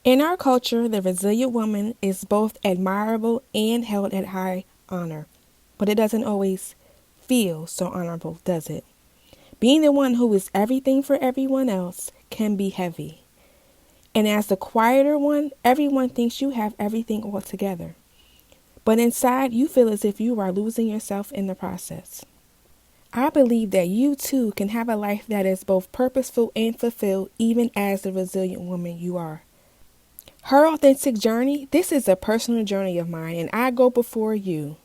In our culture, the resilient woman is both admirable and held at high honor, but it doesn't always feel so honorable, does it? Being the one who is everything for everyone else can be heavy. And as the quieter one, everyone thinks you have everything all together. But inside, you feel as if you are losing yourself in the process. I believe that you too can have a life that is both purposeful and fulfilled, even as the resilient woman you are. Her authentic journey, this is a personal journey of mine, and I go before you,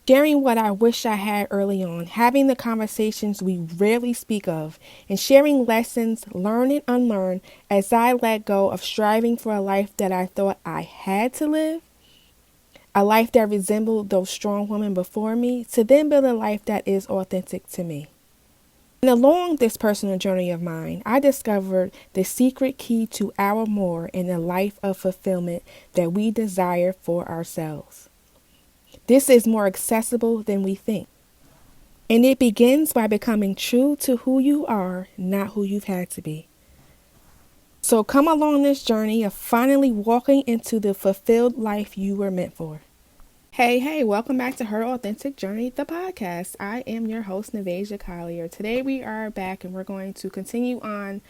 sharing what I wish I had early on, having the conversations we rarely speak of, and sharing lessons, learn and unlearn, as I let go of striving for a life that I thought I had to live, a life that resembled those strong women before me, to then build a life that is authentic to me. And along this personal journey of mine, I discovered the secret key to our more in the life of fulfillment that we desire for ourselves. This is more accessible than we think. And it begins by becoming true to who you are, not who you've had to be. So come along this journey of finally walking into the fulfilled life you were meant for. Hey, welcome back to Her Authentic Journey, the podcast. I am your host, Navasia. Today we are back and we're going to continue on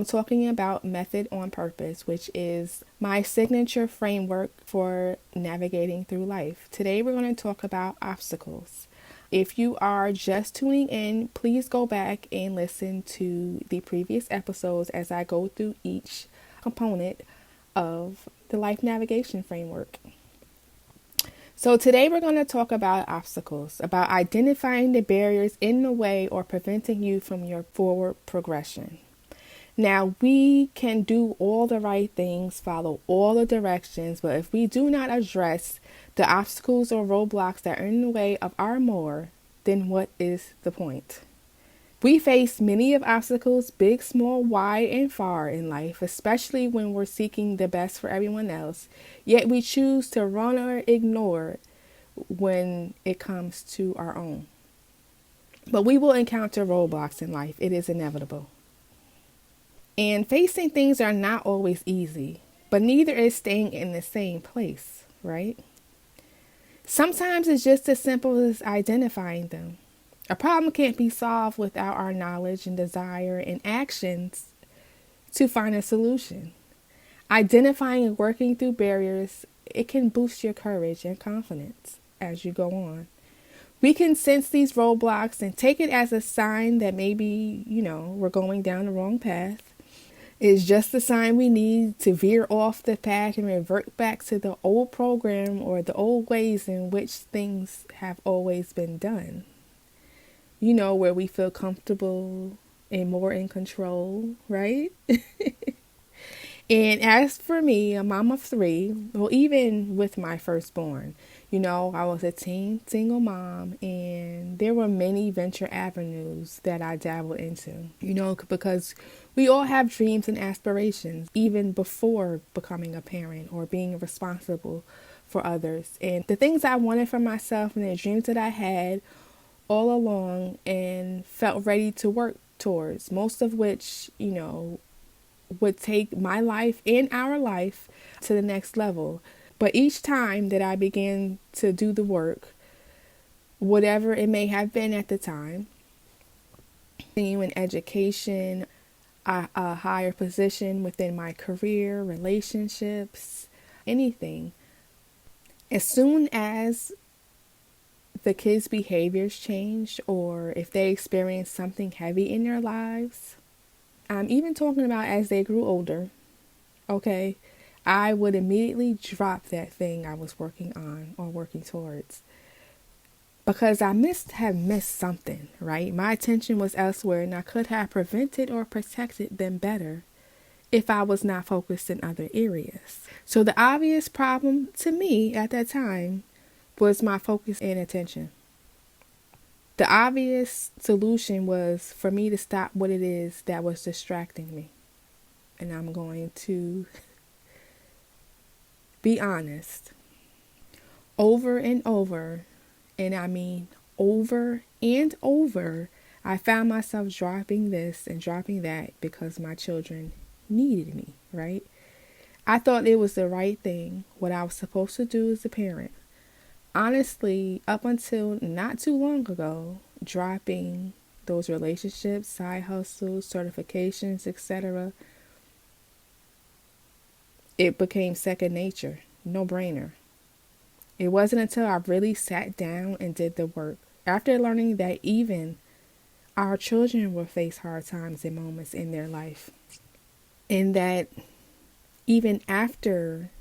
talking about method on purpose, which is my signature framework for navigating through life. Today we're going to talk about obstacles. If you are just tuning in, please go back and listen to the previous episodes as I go through each component of the life navigation framework. So today we're going to talk about obstacles, about identifying the barriers in the way or preventing you from your forward progression. Now, we can do all the right things, follow all the directions, but if we do not address the obstacles or roadblocks that are in the way of our more, then what is the point? We face many of obstacles, big, small, wide, and far in life, especially when we're seeking the best for everyone else. Yet we choose to run or ignore when it comes to our own. But we will encounter roadblocks in life. It is inevitable. And facing things are not always easy, but neither is staying in the same place, right? Sometimes it's just as simple as identifying them. A problem can't be solved without our knowledge and desire and actions to find a solution. Identifying and working through barriers, it can boost your courage and confidence as you go on. We can sense these roadblocks and take it as a sign that maybe, we're going down the wrong path. It's just the sign we need to veer off the path and revert back to the old program or the old ways in which things have always been done. Where we feel comfortable and more in control, right? And as for me, a mom of three, well, even with my firstborn, I was a teen single mom, and there were many venture avenues that I dabbled into, because we all have dreams and aspirations, even before becoming a parent or being responsible for others. And the things I wanted for myself and the dreams that I had all along and felt ready to work towards, most of which, would take my life and our life to the next level. But each time that I began to do the work, whatever it may have been at the time, in education, a higher position within my career, relationships, anything, as soon as the kids' behaviors changed or if they experienced something heavy in their lives, I'm even talking about as they grew older, okay, I would immediately drop that thing I was working on or working towards because I have missed something, right? My attention was elsewhere and I could have prevented or protected them better if I was not focused in other areas. So the obvious problem to me at that time was my focus and attention. The obvious solution was for me to stop what it is that was distracting me. And I'm going to be honest. Over and over, and I mean over and over, I found myself dropping this and dropping that because my children needed me, right? I thought it was the right thing, what I was supposed to do as a parent. Honestly, up until not too long ago, dropping those relationships, side hustles, certifications, etc., it became second nature, no brainer. It wasn't until I really sat down and did the work, after learning that even our children will face hard times and moments in their life, and that even after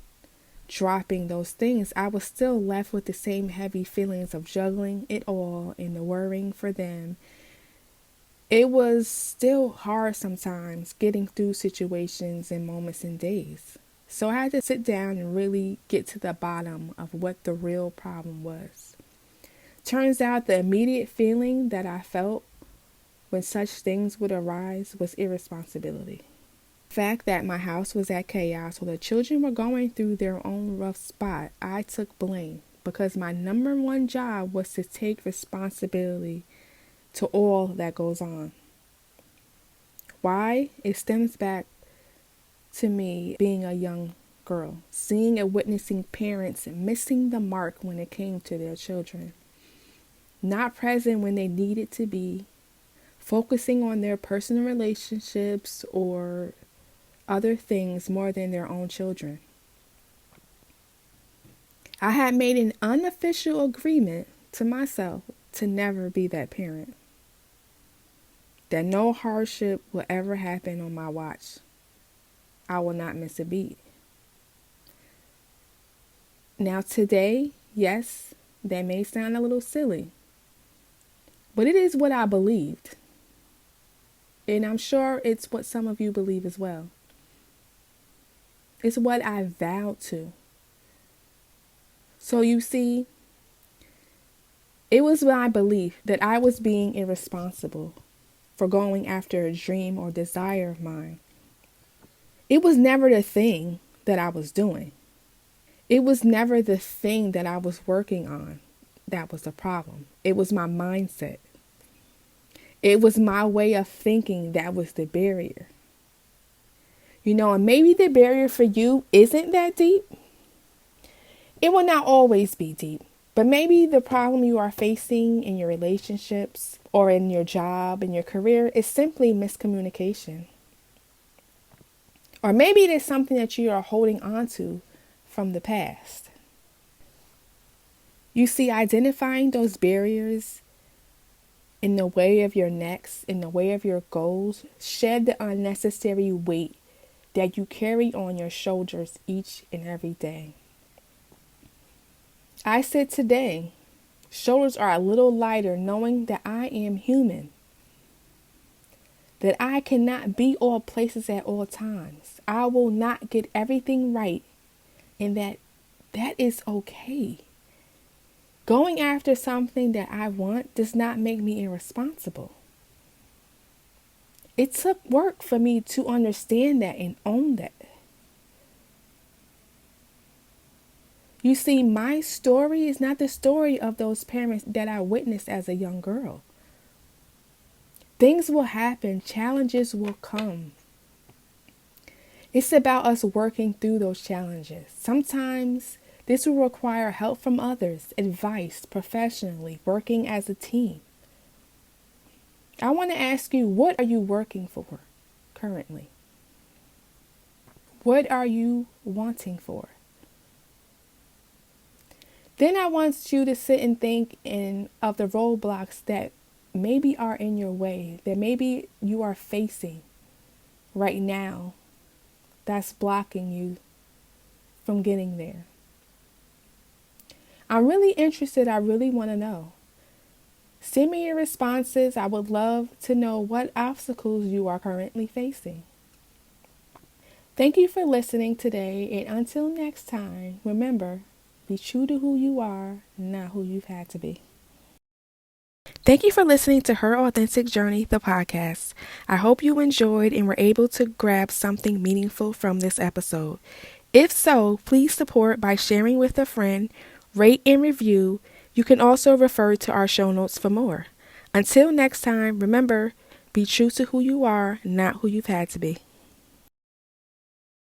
dropping those things, I was still left with the same heavy feelings of juggling it all and the worrying for them. It was still hard sometimes getting through situations and moments and days. So I had to sit down and really get to the bottom of what the real problem was. Turns out the immediate feeling that I felt when such things would arise was irresponsibility. The fact that my house was at chaos while the children were going through their own rough spot, I took blame because my number one job was to take responsibility to all that goes on. Why? It stems back to me being a young girl, seeing and witnessing parents missing the mark when it came to their children, not present when they needed to be, focusing on their personal relationships or other things more than their own children. I had made an unofficial agreement to myself to never be that parent, that no hardship will ever happen on my watch. I will not miss a beat. Now today, yes, that may sound a little silly, but it is what I believed. And I'm sure it's what some of you believe as well. It's what I vowed to. So you see, it was my belief that I was being irresponsible for going after a dream or desire of mine. It was never the thing that I was doing. It was never the thing that I was working on that was the problem. It was my mindset. It was my way of thinking that was the barrier. And maybe the barrier for you isn't that deep. It will not always be deep. But maybe the problem you are facing in your relationships or in your job, in your career, is simply miscommunication. Or maybe it is something that you are holding on to from the past. You see, identifying those barriers in the way of your next, in the way of your goals, shed the unnecessary weight that you carry on your shoulders each and every day. I said today, shoulders are a little lighter knowing that I am human, that I cannot be all places at all times. I will not get everything right, and that is okay. Going after something that I want does not make me irresponsible. It took work for me to understand that and own that. You see, my story is not the story of those parents that I witnessed as a young girl. Things will happen, challenges will come. It's about us working through those challenges. Sometimes this will require help from others, advice, professionally, working as a team. I want to ask you, what are you working for currently? What are you wanting for? Then I want you to sit and think of the roadblocks that maybe are in your way, that maybe you are facing right now, that's blocking you from getting there. I'm really interested. I really want to know. Send me your responses. I would love to know what obstacles you are currently facing. Thank you for listening today. And until next time, remember, be true to who you are, not who you've had to be. Thank you for listening to Her Authentic Journey, the podcast. I hope you enjoyed and were able to grab something meaningful from this episode. If so, please support by sharing with a friend, rate and review. You can also refer to our show notes for more. Until next time, remember, be true to who you are, not who you've had to be.